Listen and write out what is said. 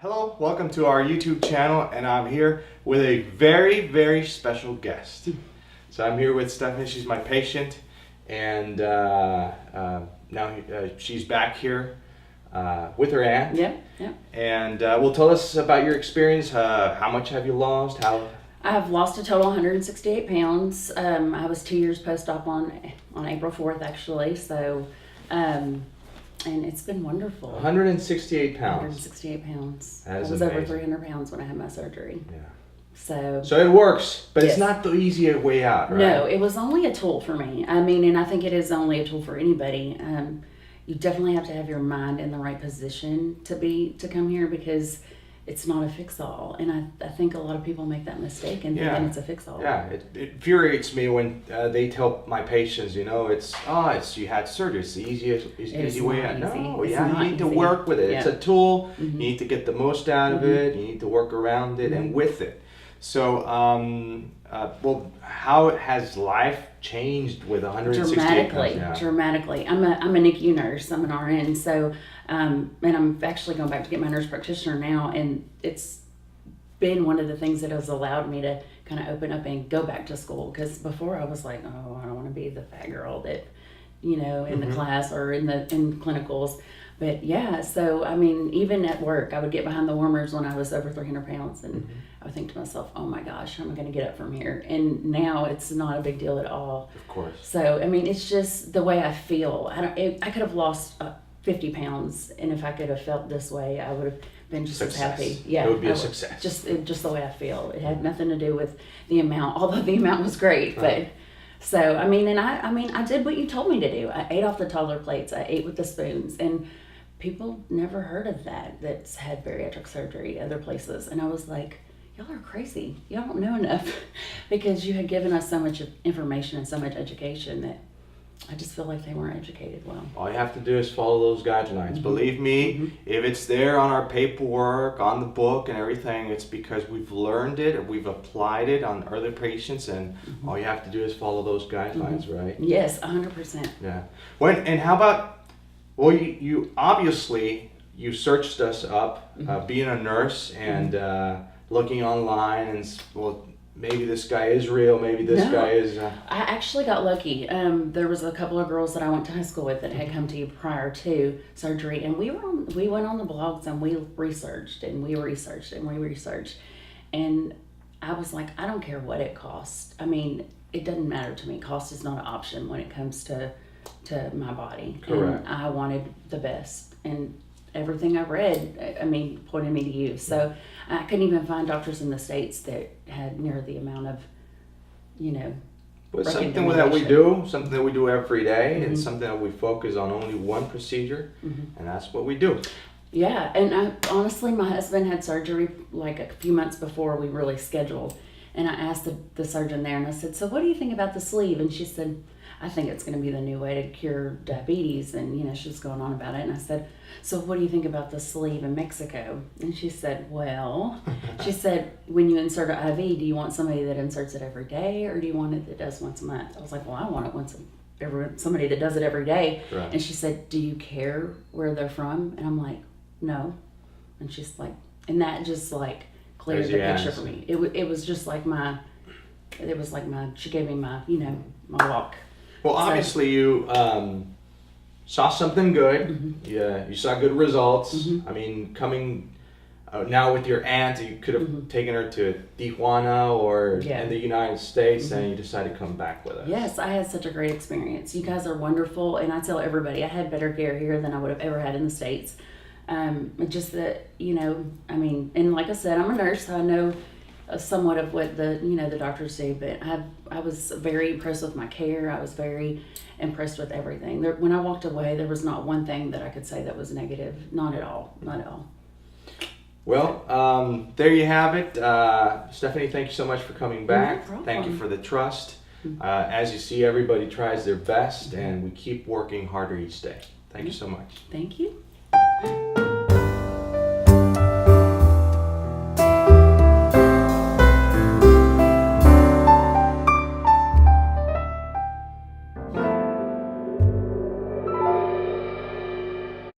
Hello, welcome to our YouTube channel, and I'm here with a very, very special guest. So I'm here with Stephanie. She's my patient, and now she's back here with her aunt. Yeah. And will tell us about your experience. How much have you lost? I have lost a total 168 pounds. I was 2 years post-op on April 4th, actually. So, and it's been wonderful. 168 pounds. 168 pounds. That is I was amazing. over 300 pounds when I had my surgery. Yeah. So it works, but yes. It's not the easy way out, right? No, it was only a tool for me. I mean, and I think it is only a tool for anybody. You definitely have to have your mind in the right position to come here, because it's not a fix-all, and I think a lot of people make that mistake and thinking it's a fix-all. Yeah, it infuriates me when they tell my patients, it's you had surgery, it's the easy way out. No, you need to work with it. Yeah. It's a tool. Mm-hmm. You need to get the most out of it. You need to work around it and with it. So, how has life changed with 168 pounds? Dramatically. I'm a NICU nurse. I'm an RN. So, and I'm actually going back to get my nurse practitioner now, and it's been one of the things that has allowed me to kind of open up and go back to school. Because before I was like, I don't want to be the fat girl that, in the class or in clinicals. But yeah, so I mean, even at work, I would get behind the warmers when I was over 300 pounds, and I would think to myself, oh my gosh, how am I going to get up from here? And now it's not a big deal at all. Of course. So, I mean, it's just the way I feel. I could have lost 50 pounds, and if I could have felt this way, I would have been just as happy. Yeah, it would be a success. Just the way I feel. It had nothing to do with the amount, although the amount was great. Right. But so, I mean, I did what you told me to do. I ate off the toddler plates. I ate with the spoons, and people never heard of that's had bariatric surgery other places. And I was like, y'all are crazy. Y'all don't know enough, because you had given us so much information and so much education that I just feel like they weren't educated well. All you have to do is follow those guidelines. Mm-hmm. Believe me, if it's there on our paperwork, on the book and everything, it's because we've learned it or we've applied it on other patients, and all you have to do is follow those guidelines, right? Yes, 100%. Yeah. And how about, well, you obviously, you searched us up, being a nurse and looking online, and maybe this guy is real, maybe this guy is... I actually got lucky. There was a couple of girls that I went to high school with that had come to you prior to surgery, and we went on the blogs, and we researched, and we researched, and we researched. And I was like, I don't care what it costs. I mean, it doesn't matter to me. Cost is not an option when it comes to my body. Correct. And I wanted the best. And everything I read, pointed me to you. So I couldn't even find doctors in the States that had near the amount of, But something that we do every day, and something that we focus on only one procedure, and that's what we do. Yeah, and honestly, my husband had surgery like a few months before we really scheduled. And I asked the surgeon there, and I said, so what do you think about the sleeve? And she said, I think it's going to be the new way to cure diabetes. And, she was going on about it. And I said, so what do you think about the sleeve in Mexico? And she said, when you insert an IV, do you want somebody that inserts it every day, or do you want it that does once a month? I was like, well, I want it somebody that does it every day. Right. And she said, do you care where they're from? And I'm like, no. And she's like, and that just like cleared the picture for me. It was just like she gave me my walk. Well, obviously you saw something good. Yeah, you saw good results. I mean, coming now with your aunt, you could have taken her to Tijuana or in the United States, and you decided to come back with us. Yes, I had such a great experience. You guys are wonderful, and I tell everybody I had better care here than I would have ever had in the States. Just that, and like I said, I'm a nurse, so I know somewhat of what the doctors do, but I was very impressed with my care. I was very impressed with everything. When I walked away, there was not one thing that I could say that was negative. Not at all. Not at all. Well, there you have it. Stephanie, thank you so much for coming back. No problem. Thank you for the trust. As you see, everybody tries their best, and we keep working harder each day. Thank you so much. Thank you.